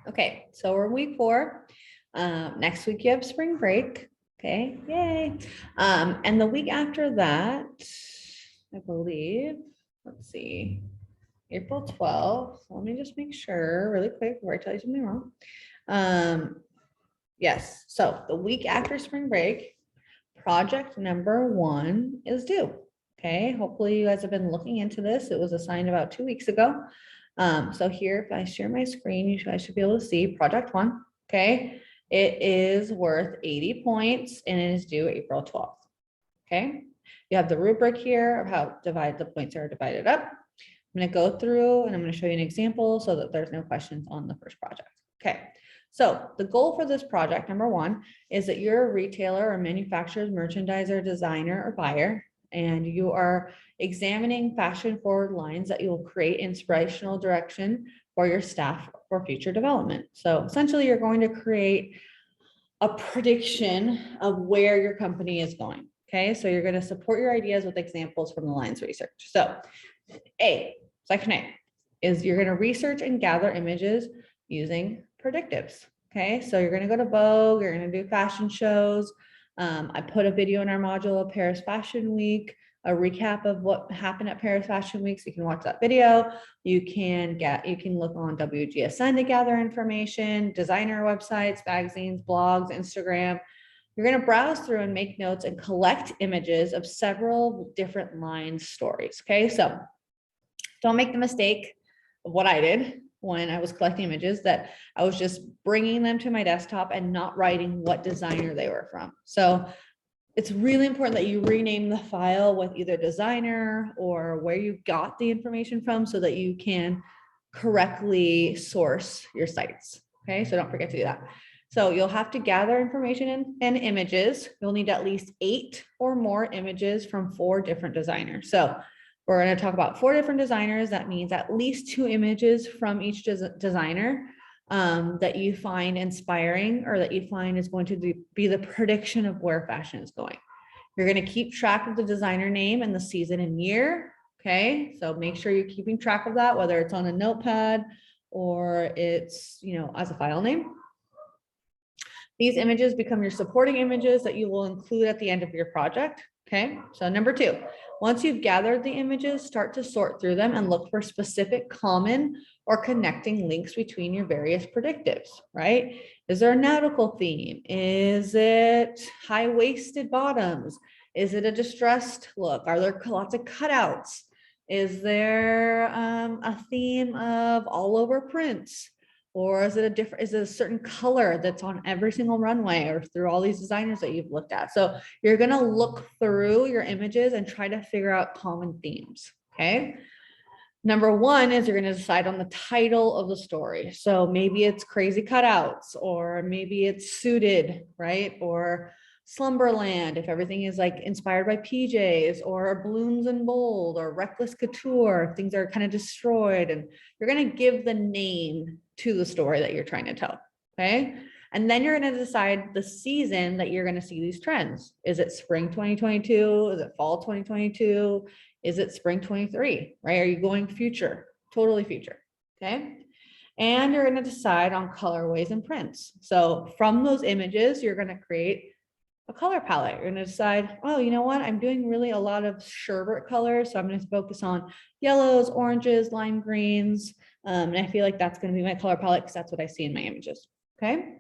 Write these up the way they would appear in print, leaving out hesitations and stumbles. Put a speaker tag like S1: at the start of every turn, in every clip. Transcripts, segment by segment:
S1: Okay, so we're week 4. Next week you have spring break. Okay, yay. And the week after that, I believe, let's see, April 12th. Let me just make sure really quick before I tell you something wrong. Yes, so the week after spring break, project number 1 is due. Okay, hopefully you guys have been looking into this. It was assigned about 2 weeks ago. So here, if I share my screen, you guys should be able to see project 1. Okay, it is worth 80 points and it is due April 12th. Okay, you have the rubric here of how the points are divided up. I'm going to go through and I'm going to show you an example so that there's no questions on the first project. Okay, so the goal for this project, number 1, is that you're a retailer or manufacturer, merchandiser, designer, or buyer, and you are examining fashion forward lines that you will create inspirational direction for your staff for future development. So essentially, you're going to create a prediction of where your company is going. Okay, so you're going to support your ideas with examples from the lines research. So section A is you're going to research and gather images using predictives. Okay, so you're going to go to Vogue, you're going to do fashion shows. I put a video in our module of Paris Fashion Week, a recap of what happened at Paris Fashion Week. So you can watch that video. You can look on WGSN to gather information, designer websites, magazines, blogs, Instagram. You're going to browse through and make notes and collect images of several different line stories. Okay, so don't make the mistake of what I did when I was collecting images, that I was just bringing them to my desktop and not writing what designer they were from. So it's really important that you rename the file with either designer or where you got the information from so that you can correctly source your sites. Okay, so don't forget to do that. So you'll have to gather information and images. You'll need at least 8 or more images from 4 different designers. So we're going to talk about 4 different designers. That means at least 2 images from each designer that you find inspiring or that you find is going to be the prediction of where fashion is going. You're going to keep track of the designer name and the season and year. Okay, so make sure you're keeping track of that, whether it's on a notepad or it's, as a file name. These images become your supporting images that you will include at the end of your project. Okay, so number 2, once you've gathered the images, start to sort through them and look for specific common or connecting links between your various predictives, right? Is there a nautical theme? Is it high-waisted bottoms? Is it a distressed look? Are there lots of cutouts? Is there a theme of all over prints? Or is it a certain color that's on every single runway or through all these designers that you've looked at? So you're going to look through your images and try to figure out common themes. Okay. Number 1 is you're going to decide on the title of the story. So maybe it's crazy cutouts, or maybe it's suited, right? Or Slumberland, if everything is like inspired by PJs, or balloons and bold, or reckless couture, things are kind of destroyed, and you're going to give the name to the story that you're trying to tell. Okay. And then you're going to decide the season that you're going to see these trends. Is it spring 2022? Is it fall 2022? Is it spring 23, right? Are you going future? Totally future. Okay. And you're going to decide on colorways and prints. So from those images, you're going to create a color palette. You're going to decide, oh, you know what? I'm doing really a lot of sherbet colors. So I'm going to focus on yellows, oranges, lime greens. And I feel like that's going to be my color palette because that's what I see in my images. Okay.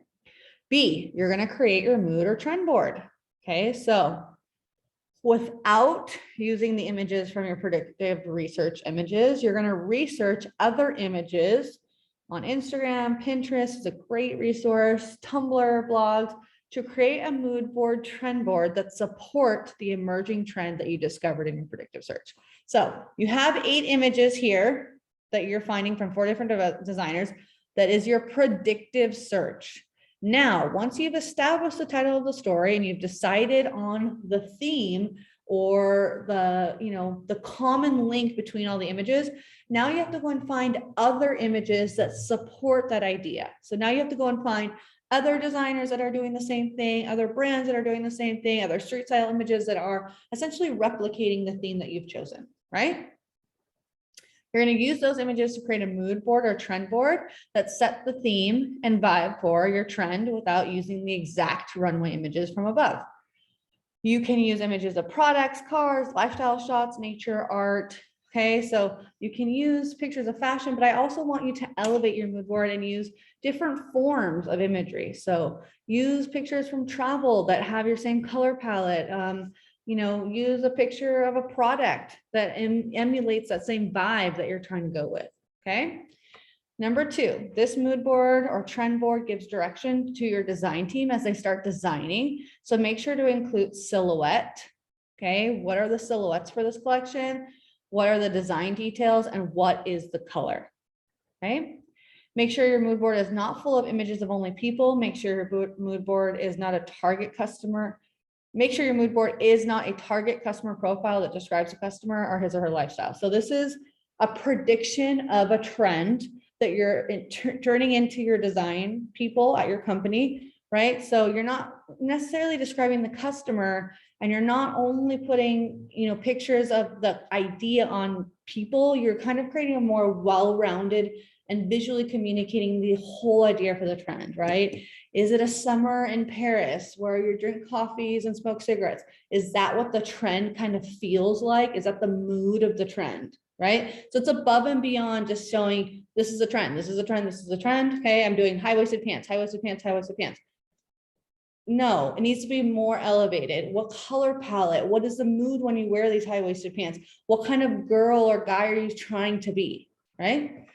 S1: B, you're going to create your mood or trend board. Okay. So without using the images from your predictive research images, you're going to research other images on Instagram. Pinterest is a great resource, Tumblr, blogs, to create a mood board, trend board that support the emerging trend that you discovered in your predictive search. So you have 8 images here that you're finding from 4 different designers. That is your predictive search. Now, once you've established the title of the story and you've decided on the theme or the common link between all the images, now you have to go and find other images that support that idea. So now you have to go and find other designers that are doing the same thing, other brands that are doing the same thing, other street style images that are essentially replicating the theme that you've chosen, right? You're going to use those images to create a mood board or trend board that set the theme and vibe for your trend without using the exact runway images from above. You can use images of products, cars, lifestyle shots, nature, art. Okay, so you can use pictures of fashion, but I also want you to elevate your mood board and use different forms of imagery. So use pictures from travel that have your same color palette. Use a picture of a product that emulates that same vibe that you're trying to go with. Okay. Number 2, this mood board or trend board gives direction to your design team as they start designing. So make sure to include silhouette. Okay, what are the silhouettes for this collection? What are the design details and what is the color? Okay, make sure your mood board is not full of images of only people. Make sure your mood board is not a target customer. Make sure your mood board is not a target customer profile that describes a customer or his or her lifestyle. So this is a prediction of a trend that you're turning into your design people at your company, right? So you're not necessarily describing the customer, and you're not only putting, pictures of the idea on people, you're kind of creating a more well-rounded and visually communicating the whole idea for the trend, right? Is it a summer in Paris where you drink coffees and smoke cigarettes? Is that what the trend kind of feels like? Is that the mood of the trend? Right? So it's above and beyond just showing this is a trend, this is a trend, this is a trend. Okay, I'm doing high-waisted pants, high-waisted pants, high-waisted pants. No, it needs to be more elevated. What color palette? What is the mood when you wear these high-waisted pants? What kind of girl or guy are you trying to be? Right?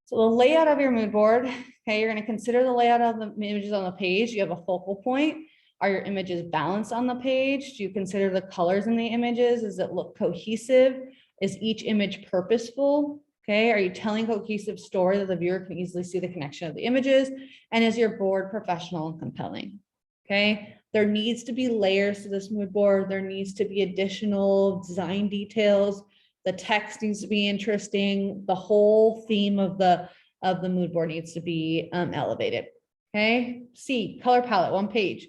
S1: So the layout of your mood board, okay, you're going to consider the layout of the images on the page. You have a focal point. Are your images balanced on the page? Do you consider the colors in the images? Does it look cohesive? Is each image purposeful? Okay, are you telling a cohesive story that the viewer can easily see the connection of the images? And is your board professional and compelling? Okay, there needs to be layers to this mood board. There needs to be additional design details. The text needs to be interesting. The whole theme of the mood board needs to be elevated. Okay, C, color palette, 1 page.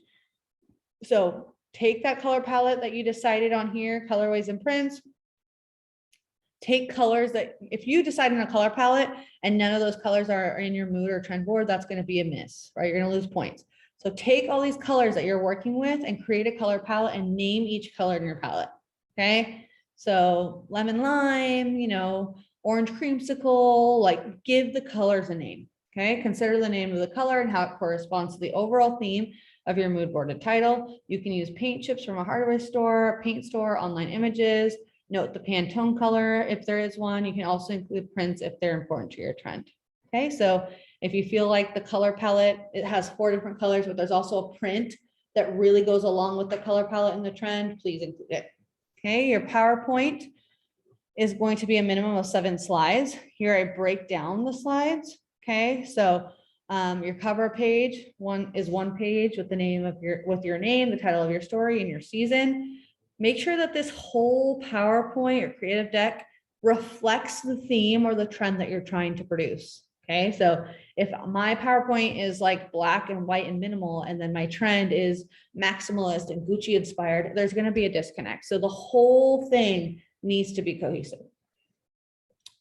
S1: So take that color palette that you decided on here, colorways and prints. Take colors that, if you decide on a color palette and none of those colors are in your mood or trend board, that's going to be a miss, right? You're going to lose points. So take all these colors that you're working with and create a color palette and name each color in your palette. Okay. So lemon lime, orange creamsicle, like give the colors a name. Okay. Consider the name of the color and how it corresponds to the overall theme of your mood board and title. You can use paint chips from a hardware store, paint store, online images. Note the Pantone color if there is one. You can also include prints if they're important to your trend. Okay, so if you feel like the color palette, it has 4 different colors, but there's also a print that really goes along with the color palette in the trend, please include it. Okay, your PowerPoint is going to be a minimum of 7 slides. Here I break down the slides. Okay, so your cover page is 1 page with the name of your name, the title of your story, and your season. Make sure that this whole PowerPoint or creative deck reflects the theme or the trend that you're trying to produce. Okay, so if my PowerPoint is like black and white and minimal, and then my trend is maximalist and Gucci inspired, there's going to be a disconnect. So the whole thing needs to be cohesive.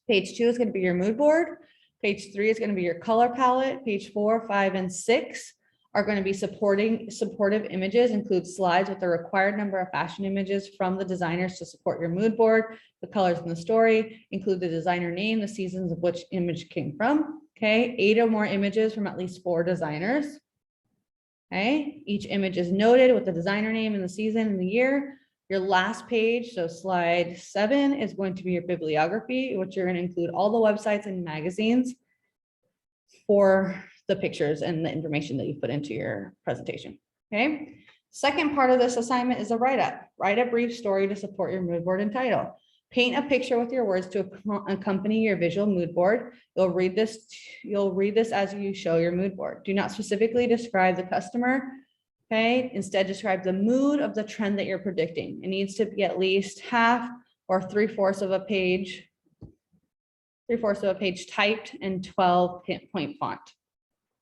S1: Page 2 is going to be your mood board. Page 3 is going to be your color palette. Page 4, 5, and 6 are going to be supportive images, include slides with the required number of fashion images from the designers to support your mood board, the colors in the story, include the designer name, the seasons of which image came from. Okay, 8 or more images from at least 4 designers. Okay, each image is noted with the designer name and the season and the year. Your last page, so slide 7, is going to be your bibliography, which you're going to include all the websites and magazines for the pictures and the information that you put into your presentation. Okay. Second part of this assignment is a write-up. Write a brief story to support your mood board and title. Paint a picture with your words to accompany your visual mood board. You'll read this as you show your mood board. Do not specifically describe the customer. Okay. Instead, describe the mood of the trend that you're predicting. It needs to be at least half or 3/4 of a page. 3/4 of a page typed in 12-point font.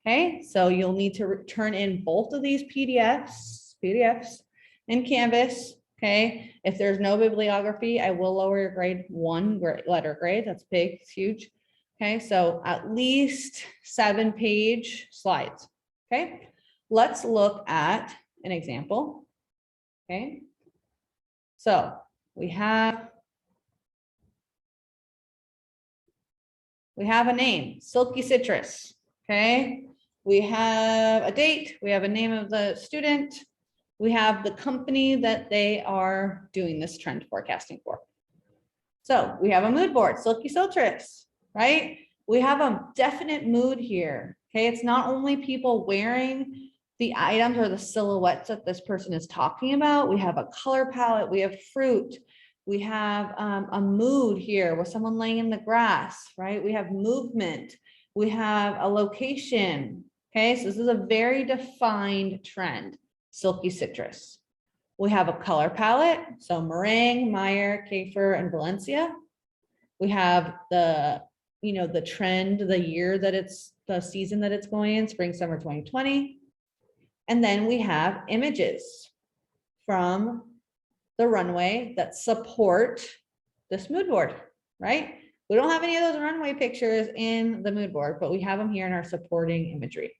S1: Okay, so you'll need to turn in both of these PDFs in Canvas Okay, if there's no bibliography, I will lower your grade one letter grade. That's big, it's huge. Okay, so at least 7-page slides. Okay, let's look at an example. Okay, so we have a name, Silky Citrus. Okay, we have a date, we have a name of the student, we have the company that they are doing this trend forecasting for. So we have a mood board, Silky Citrus, right? We have a definite mood here. Okay, it's not only people wearing the items or the silhouettes that this person is talking about. We have a color palette, we have fruit, we have a mood here with someone laying in the grass, right? We have movement, we have a location. Okay, so this is a very defined trend, Silky Citrus. We have a color palette, so meringue, Meyer, Kafer, and Valencia. We have the, the trend, the year that it's, the season that it's going in, spring, summer 2020. And then we have images from the runway that support this mood board, right? We don't have any of those runway pictures in the mood board, but we have them here in our supporting imagery.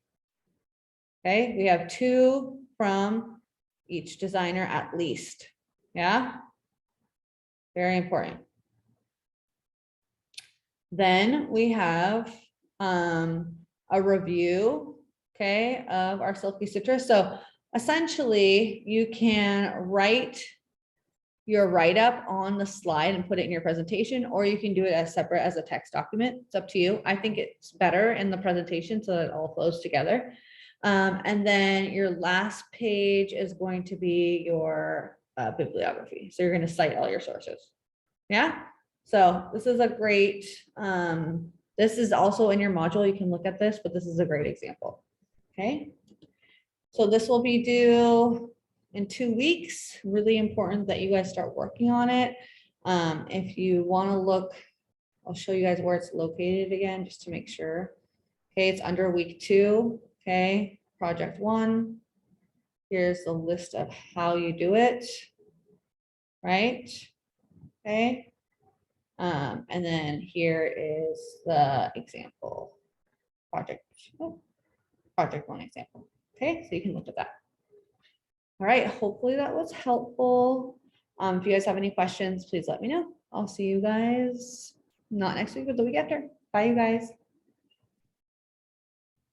S1: Okay, we have 2 from each designer at least. Yeah, very important. Then we have a review, okay, of our Silky Citrus. So essentially you can write your write-up on the slide and put it in your presentation, or you can do it as separate as a text document. It's up to you. I think it's better in the presentation so that it all flows together. And then your last page is going to be your bibliography. So you're going to cite all your sources. Yeah. So this is a great, this is also in your module. You can look at this, but this is a great example. Okay. So this will be due in 2 weeks. Really important that you guys start working on it. If you want to look, I'll show you guys where it's located again, just to make sure. Okay, it's under week 2. Okay, project 1. Here's the list of how you do it. Right. Okay. And then here is the example project, project 1 example. Okay, so you can look at that. All right, hopefully that was helpful. If you guys have any questions, please let me know. I'll see you guys not next week, but the week after. Bye, you guys.